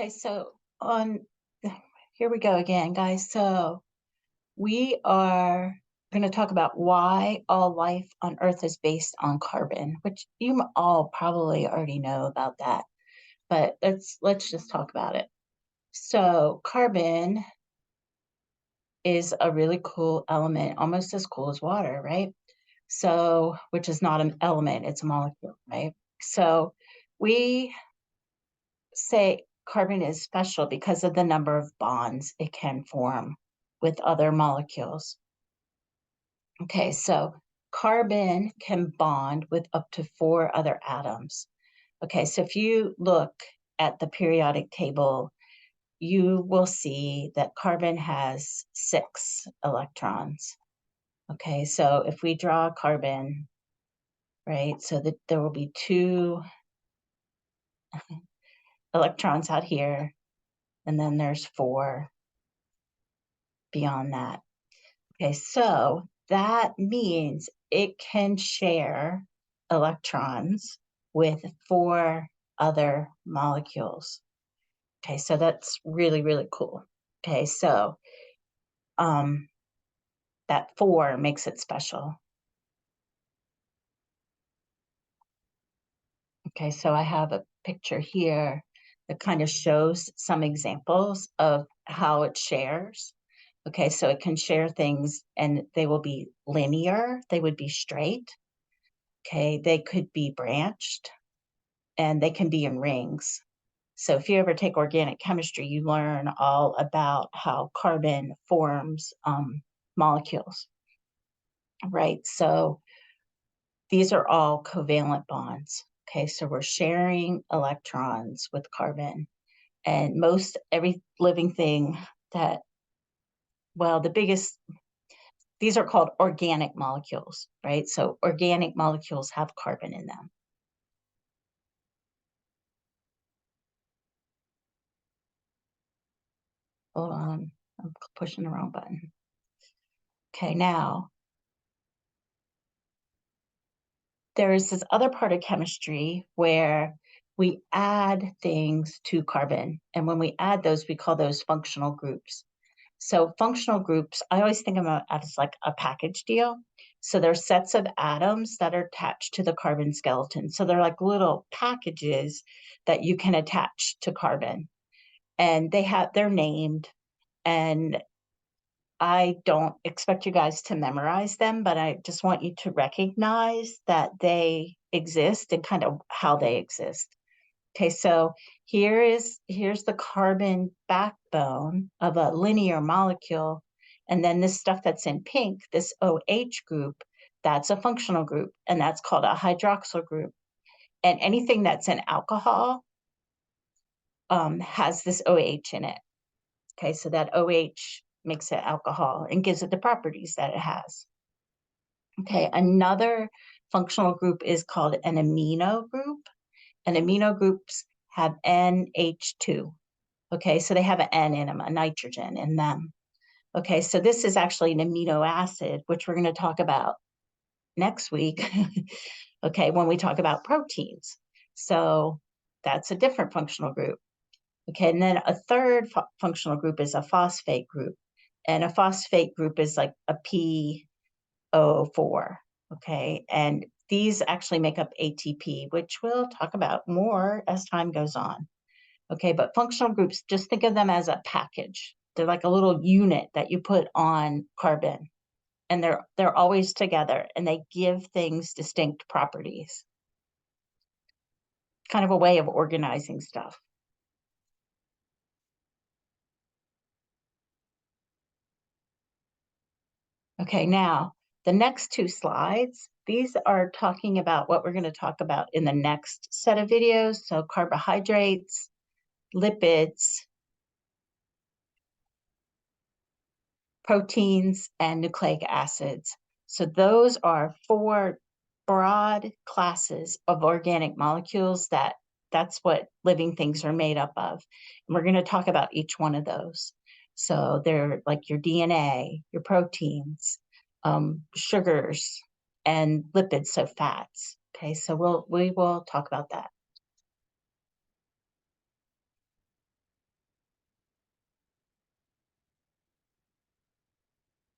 Okay, so here we go again, guys. So we are going to talk about why all life on Earth is based on carbon, which you all probably already know about that, but let's just talk about it. So carbon is a really cool element, almost as cool as water, right? So, which is not an element, it's a molecule, right? So we say carbon is special because of the number of bonds it can form with other molecules. Okay, so carbon can bond with up to 4 other atoms. Okay, so if you look at the periodic table, you will see that carbon has 6 electrons. Okay, so if we draw carbon, right, so that there will be 2 electrons out here, and then there's 4 beyond that. Okay, so that means it can share electrons with 4 other molecules. Okay, so that's really, really cool. Okay, so that 4 makes it special. Okay, so I have a picture here that kind of shows some examples of how it shares. Okay, so it can share things and they will be linear, they would be straight. Okay, they could be branched and they can be in rings. So if you ever take organic chemistry, you learn all about how carbon forms molecules, right? So these are all covalent bonds. Okay, so we're sharing electrons with carbon. And most every living thing that, well, these are called organic molecules, right? So organic molecules have carbon in them. Hold on, I'm pushing the wrong button. Okay, now there is this other part of chemistry where we add things to carbon. And when we add those, we call those functional groups. So functional groups, I always think about it as like a package deal. So there's sets of atoms that are attached to the carbon skeleton. So they're like little packages that you can attach to carbon. And they're named, and I don't expect you guys to memorize them, but I just want you to recognize that they exist and kind of how they exist. Okay, so here's the carbon backbone of a linear molecule. And then this stuff that's in pink, this OH group, that's a functional group, and that's called a hydroxyl group. And anything that's an alcohol has this OH in it. Okay, so that OH makes it alcohol and gives it the properties that it has. Okay, another functional group is called an amino group. And amino groups have NH2. Okay, so they have an N in them, a nitrogen in them. Okay, so this is actually an amino acid, which we're going to talk about next week. Okay, when we talk about proteins. So that's a different functional group. Okay, and then a third functional group is a phosphate group. And a phosphate group is like a PO4. Okay, and these actually make up ATP, which we'll talk about more as time goes on. Okay, but functional groups, just think of them as a package. They're like a little unit that you put on carbon, and they're always together, and they give things distinct properties. Kind of a way of organizing stuff. Okay, now the next 2 slides, these are talking about what we're going to talk about in the next set of videos. So carbohydrates, lipids, proteins, and nucleic acids. So those are 4 broad classes of organic molecules that's what living things are made up of. And we're going to talk about each one of those. So they're like your DNA, your proteins, sugars, and lipids, so fats. Okay, so we will talk about that.